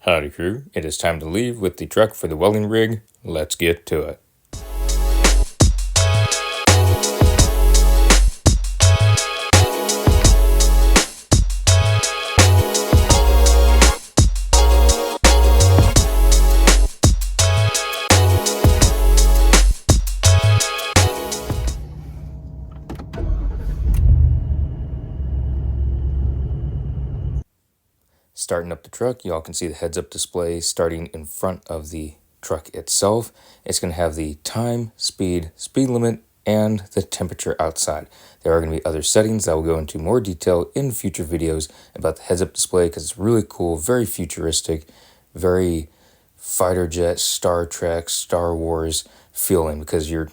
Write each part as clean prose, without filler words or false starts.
Howdy crew, it is time to leave with the truck for the welding rig. Let's get to it. Starting up the truck, y'all can see the heads-up display starting in front of the truck itself. It's going to have the time, speed limit, and the temperature outside. There are going to be other settings that will go into more detail in future videos about the heads-up display because it's really cool, very futuristic, very fighter jet, Star Trek, Star Wars feeling because your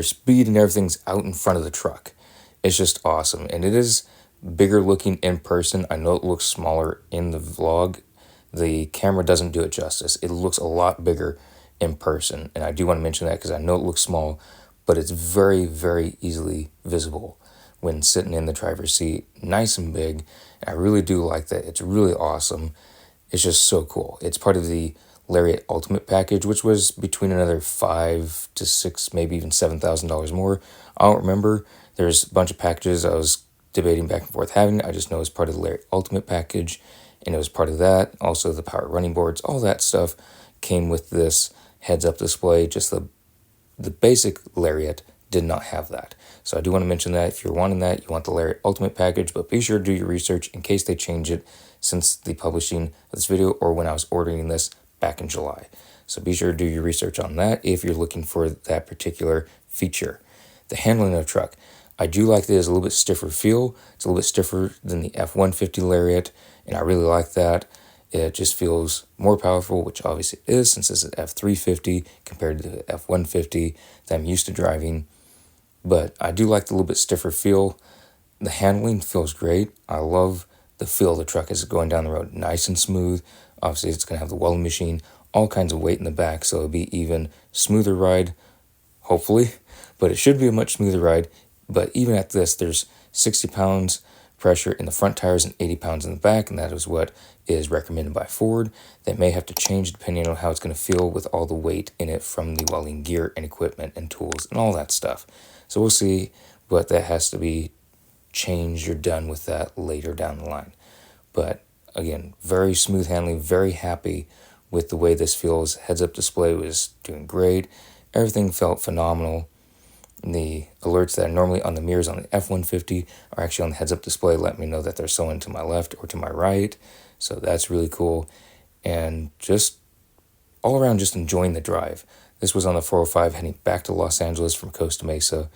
speed and everything's out in front of the truck. It's just awesome, and it is bigger looking in person. I know it looks smaller in the vlog. The camera doesn't do it justice. It looks a lot bigger in person, and I do want to mention that because I know it looks small, but it's very, very easily visible when sitting in the driver's seat, nice and big. And I really do like that. It's really awesome. It's just so cool. It's part of the Lariat Ultimate package, which was between another $5,000 to $6,000, maybe even $7,000 more. I don't remember. There's a bunch of packages I was debating back and forth having. I just know it's part of the Lariat Ultimate package, and it was part of that. Also, the power running boards, all that stuff came with this heads-up display. Just the basic Lariat did not have that. So I do want to mention that if you're wanting that, you want the Lariat Ultimate package, but be sure to do your research in case they change it since the publishing of this video or when I was ordering this back in July. So be sure to do your research on that if you're looking for that particular feature. The handling of the truck. I do like that it's a little bit stiffer feel. It's a little bit stiffer than the F-150 Lariat, and I really like that. It just feels more powerful, which obviously it is since it's an F-350 compared to the F-150 that I'm used to driving. But I do like the little bit stiffer feel. The handling feels great. I love the feel of the truck as it's going down the road, nice and smooth. Obviously, it's going to have the welding machine, all kinds of weight in the back, so it'll be even smoother ride, hopefully. But it should be a much smoother ride. But even at this, there's 60 pounds pressure in the front tires and 80 pounds in the back, and that is what is recommended by Ford. That may have to change depending on how it's going to feel with all the weight in it from the welding gear and equipment and tools and all that stuff. So we'll see what that has to be changed or done with that later down the line. But again, very smooth handling, very happy with the way this feels. Heads-up display was doing great. Everything felt phenomenal. The alerts that are normally on the mirrors on the F-150 are actually on the heads-up display, letting me know that there's someone to my left or to my right. So that's really cool. And just all around, just enjoying the drive. This was on the 405 heading back to Los Angeles from Costa Mesa.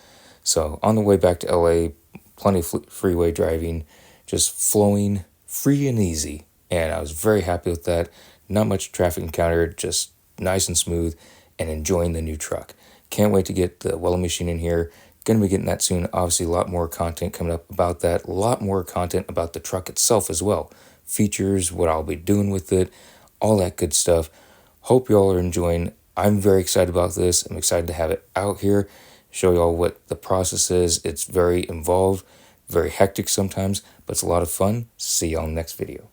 So on the way back to LA, plenty of freeway driving, just flowing free and easy. And I was very happy with that. Not much traffic encountered, just nice and smooth, and enjoying the new truck. Can't wait to get the welding machine in here. Going to be getting that soon. Obviously, a lot more content coming up about that. A lot more content about the truck itself as well. Features, what I'll be doing with it, all that good stuff. Hope you all are enjoying. I'm very excited about this. I'm excited to have it out here. Show you all what the process is. It's very involved, very hectic sometimes, but it's a lot of fun. See y'all in the next video.